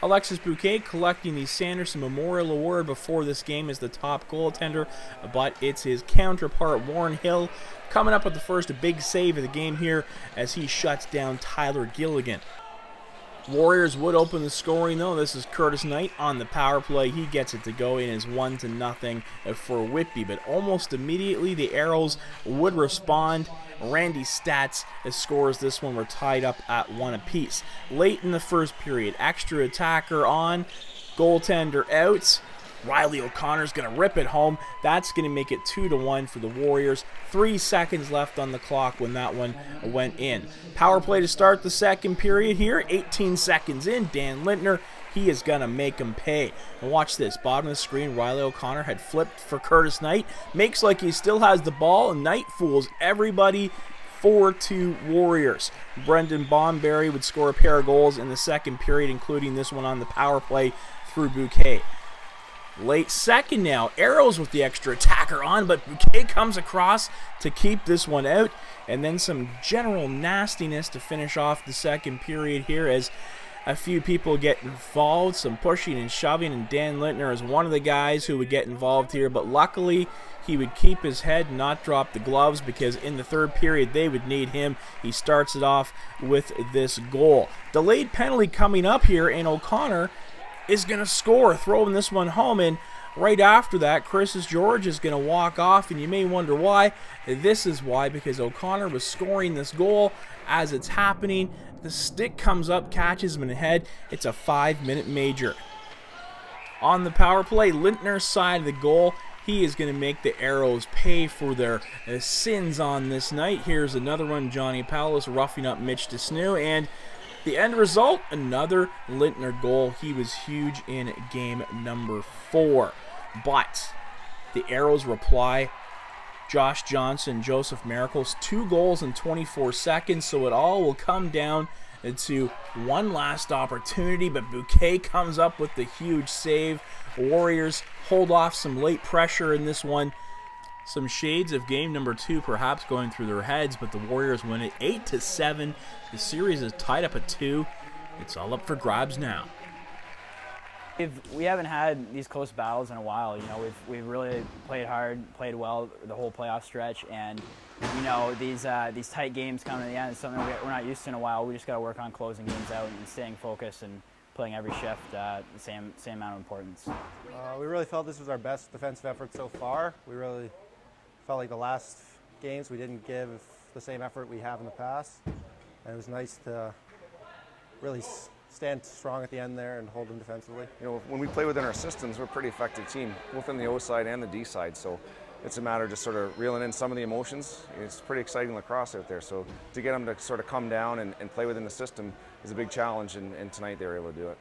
Alexis Bouquet collecting the Sanderson Memorial Award before this game as the top goaltender, but it's his counterpart Warren Hill coming up with the first big save of the game here as he shuts down Tyler Gilligan. Warriors would open the scoring though. This is Curtis Knight on the power play. He gets it to go in as 1-0 for Whitby, but almost immediately the Arrows would respond. Randy Stats scores this one. We're tied up at 1 apiece. Late in the first period, extra attacker on, goaltender out. Riley O'Connor's going to rip it home. That's going to make it 2-1 for the Warriors. 3 seconds left on the clock when that one went in. Power play to start the second period here. 18 seconds in. Dan Lintner, he is going to make him pay. And watch this. Bottom of the screen, Riley O'Connor had flipped for Curtis Knight. Makes like he still has the ball, and Knight fools everybody. 4-2 Warriors. Brendan Bomberry would score a pair of goals in the second period, including this one on the power play through Bouquet. Late second now, Arrows with the extra attacker on, but Bouquet comes across to keep this one out. And then some general nastiness to finish off the second period here as a few people get involved, some pushing and shoving, and Dan Lintner is one of the guys who would get involved here, but luckily he would keep his head and not drop the gloves because in the third period they would need him. He starts it off with this goal. Delayed penalty coming up here, and O'Connor is going to score, throwing this one home, and right after that, Chris George is going to walk off, and you may wonder why. This is why, because O'Connor was scoring this goal as it's happening. The stick comes up, catches him in the head. It's a 5-minute major. On the power play, Lintner's side of the goal, he is going to make the Arrows pay for their sins on this night. Here's another one, Johnny Paulus roughing up Mitch DeSnew, and the end result, another Lintner goal. He was huge in game number 4. But the Arrows reply. Josh Johnson, Joseph Miracles, 2 goals in 24 seconds. So it all will come down to one last opportunity. But Bouquet comes up with the huge save. Warriors hold off some late pressure in this one. Some shades of game number 2 perhaps going through their heads, but the Warriors win it 8-7. The series is tied up at 2. It's all up for grabs now. We haven't had these close battles in a while. You know, we've really played hard, played well the whole playoff stretch, and you know these tight games coming to the end is something we're not used to in a while. We just got to work on closing games out and staying focused and playing every shift the same amount of importance. We really felt this was our best defensive effort so far. We really felt like the last games we didn't give the same effort we have in the past, and it was nice to really stand strong at the end there and hold them defensively. You know, when we play within our systems, we're a pretty effective team, both on the O side and the D side, so it's a matter of just sort of reeling in some of the emotions. It's pretty exciting lacrosse out there, so to get them to sort of come down and play within the system is a big challenge, and tonight they were able to do it.